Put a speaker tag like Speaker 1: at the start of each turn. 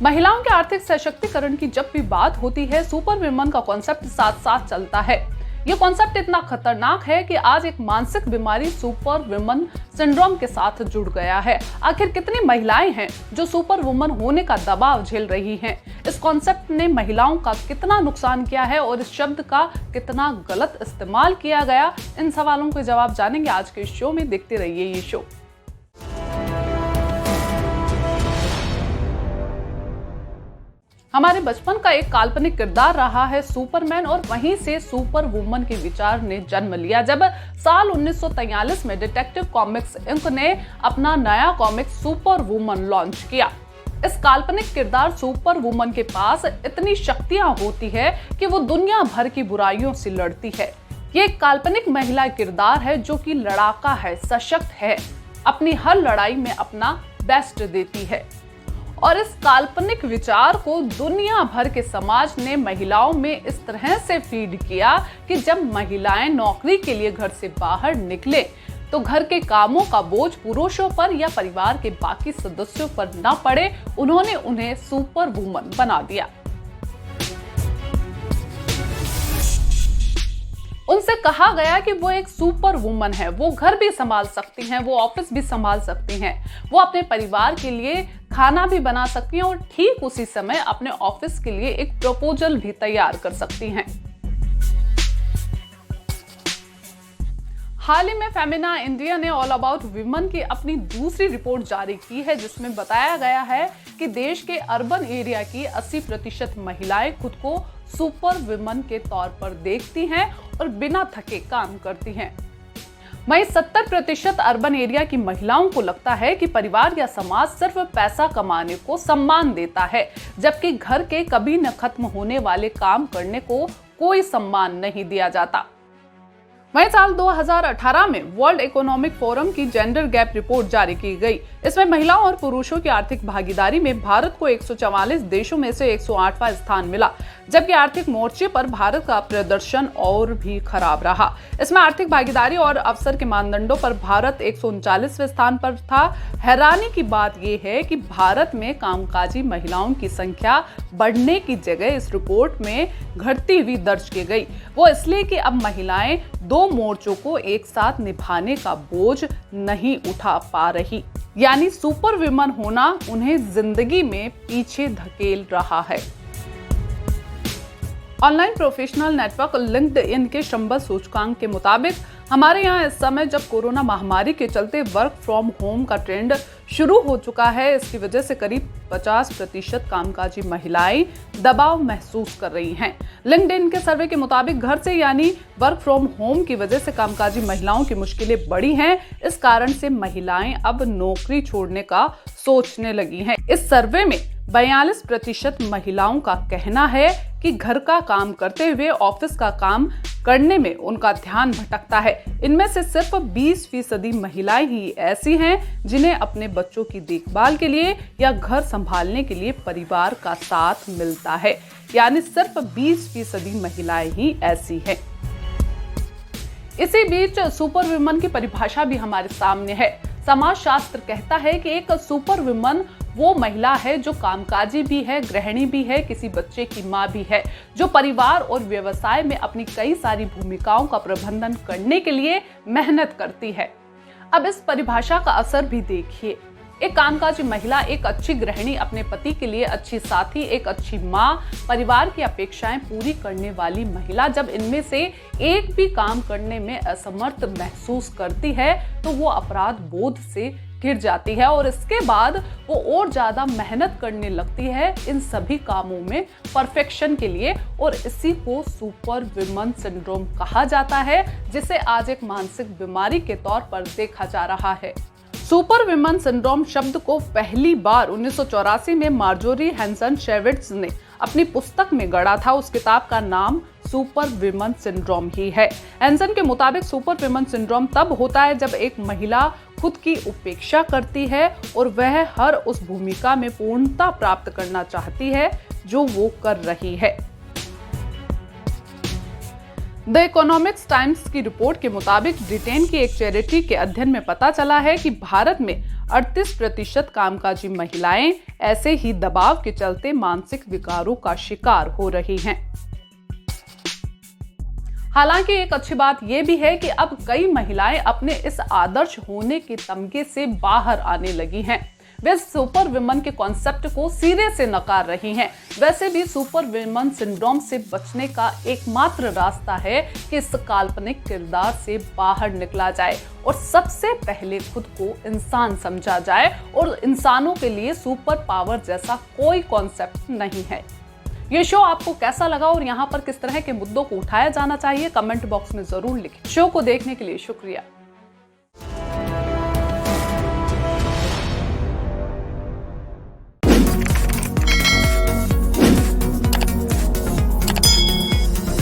Speaker 1: महिलाओं के आर्थिक सशक्तिकरण की जब भी बात होती है, सुपर वुमन का कॉन्सेप्ट साथ साथ चलता है। ये कॉन्सेप्ट इतना खतरनाक है कि आज एक मानसिक बीमारी सुपर वुमन सिंड्रोम के साथ जुड़ गया है। आखिर कितनी महिलाएं हैं जो सुपर वुमन होने का दबाव झेल रही हैं? इस कॉन्सेप्ट ने महिलाओं का कितना नुकसान किया है और इस शब्द का कितना गलत इस्तेमाल किया गया, इन सवालों के जवाब जानेंगे आज के शो में। देखते रहिए ये शो। हमारे बचपन का एक काल्पनिक किरदार रहा है सुपरमैन, और वहीं से सुपर वुमन के विचार ने जन्म लिया जब साल 1943 में डिटेक्टिव कॉमिक्स इंक ने अपना नया कॉमिक सुपर वुमन लॉन्च किया। इस काल्पनिक किरदार सुपर वुमन के पास इतनी शक्तियां होती है कि वो दुनिया भर की बुराइयों से लड़ती है। ये एक काल्पनिक महिला किरदार है जो कि लड़ाका है, सशक्त है, अपनी हर लड़ाई में अपना बेस्ट देती है। और इस काल्पनिक विचार को दुनिया भर के समाज ने महिलाओं में इस तरह से फीड किया कि जब महिलाएं नौकरी के लिए घर से बाहर निकले तो घर के कामों का बोझ पुरुषों पर या परिवार के बाकी सदस्यों पर न पड़े। उन्होंने उन्हें सुपर वुमन बना दिया। उनसे कहा गया कि वो एक सुपर वुमन है, वो घर भी संभाल सकती हैं, वो ऑफिस भी संभाल सकती हैं, वो अपने परिवार के लिए खाना भी बना सकती हैं और ठीक उसी समय अपने ऑफिस के लिए एक प्रपोजल भी तैयार कर सकती हैं। हाल ही में फेमिना इंडिया ने ऑल अबाउट वुमेन की अपनी दूसरी रिपोर्ट जारी की है, जिसमें बताया गया है कि देश के अर्बन एरिया की 80% महिलाएं खुद को सुपर वुमन के तौर पर देखती हैं और बिना थके काम करती हैं। वहीं 70% अर्बन एरिया की महिलाओं को लगता है कि परिवार या समाज सिर्फ पैसा कमाने को सम्मान देता है, जबकि घर के कभी न खत्म होने वाले काम करने को कोई सम्मान नहीं दिया जाता। वहीं साल 2018 में वर्ल्ड इकोनॉमिक फोरम की जेंडर गैप रिपोर्ट जारी की गई। इसमें महिलाओं और पुरुषों की आर्थिक भागीदारी में भारत को 144 देशों में से 108वां स्थान मिला, जबकि आर्थिक मोर्चे पर भारत का प्रदर्शन और भी खराब रहा। इसमें आर्थिक भागीदारी और अवसर के मानदंडों पर भारत 139वें स्थान पर था। हैरानी की बात यह है कि भारत में कामकाजी महिलाओं की संख्या बढ़ने की जगह इस रिपोर्ट में घटती हुई दर्ज की गई। वो इसलिए कि अब महिलाएं दो मोर्चों को एक साथ निभाने का बोझ नहीं उठा पा रही, यानी सुपर वुमन होना उन्हें जिंदगी में पीछे धकेल रहा है। ऑनलाइन प्रोफेशनल नेटवर्क लिंक्डइन के शंबर सूचकांक के मुताबिक हमारे यहाँ इस समय जब कोरोना महामारी के चलते वर्क फ्रॉम होम का ट्रेंड शुरू हो चुका है, इसकी वजह से करीब 50% कामकाजी महिलाएं दबाव महसूस कर रही हैं। लिंक्डइन के सर्वे के मुताबिक घर से यानी वर्क फ्रॉम होम की वजह से कामकाजी महिलाओं की मुश्किलें बढ़ी हैं। इस कारण से महिलाएं अब नौकरी छोड़ने का सोचने लगी हैं। इस सर्वे में 42% महिलाओं का कहना है कि घर का काम करते हुए ऑफिस का काम करने में उनका ध्यान भटकता है। इनमें से सिर्फ 20% महिलाएं ही ऐसी हैं जिन्हें अपने बच्चों की देखभाल के लिए या घर संभालने के लिए परिवार का साथ मिलता है, यानी सिर्फ 20% महिलाएं ही ऐसी हैं। इसी बीच सुपर वुमन की परिभाषा भी हमारे सामने है। समाजशास्त्र कहता है कि एक सुपर वुमन वो महिला है जो कामकाजी भी है, गृहिणी भी है, किसी बच्चे की माँ भी है, जो परिवार और व्यवसाय में अपनी कई सारी भूमिकाओं का प्रबंधन करने के लिए मेहनत करती है। अब इस परिभाषा का असर भी देखिए। एक कामकाजी महिला, एक अच्छी गृहिणी, अपने पति के लिए अच्छी साथी, एक अच्छी माँ, परिवार की अपेक्षाएं पूरी करने वाली महिला जब इनमें से एक भी काम करने में असमर्थ महसूस करती है तो वो अपराध बोध से घिर जाती है और इसके बाद वो और ज्यादा मेहनत करने लगती है इन सभी कामों में परफेक्शन के लिए, और इसी को सुपर वुमन सिंड्रोम कहा जाता है, जिसे आज एक मानसिक बीमारी के तौर पर देखा जा रहा है। सुपर वुमन सिंड्रोम शब्द को पहली बार 1984 में मार्जोरी हैंसन शेविट्ज ने अपनी पुस्तक में गढ़ा था। उस किताब का नाम सुपर वुमन सिंड्रोम ही है। हैंसन के मुताबिक सुपर वुमन सिंड्रोम तब होता है जब एक महिला खुद की उपेक्षा करती है और वह हर उस भूमिका में पूर्णता प्राप्त करना चाहती है जो वो कर रही है। द इकोनॉमिक्स टाइम्स की रिपोर्ट के मुताबिक ब्रिटेन की एक चैरिटी के अध्ययन में पता चला है कि भारत में 38% कामकाजी महिलाएं ऐसे ही दबाव के चलते मानसिक विकारों का शिकार हो रही हैं। हालांकि एक अच्छी बात यह भी है कि अब कई महिलाएं अपने इस आदर्श होने के तमगे से बाहर आने लगी हैं। वे सुपर वुमन के कॉन्सेप्ट को सिरे से नकार रही हैं। वैसे भी सुपर वुमन सिंड्रोम से बचने का एकमात्र रास्ता है कि इस काल्पनिक किरदार से बाहर निकला जाए और सबसे पहले खुद को इंसान समझा जाए। और इंसानों के लिए सुपर पावर जैसा कोई कॉन्सेप्ट नहीं है। ये शो आपको कैसा लगा और यहाँ पर किस तरह के मुद्दों को उठाया जाना चाहिए, कमेंट बॉक्स में जरूर लिखें। शो को देखने के लिए शुक्रिया।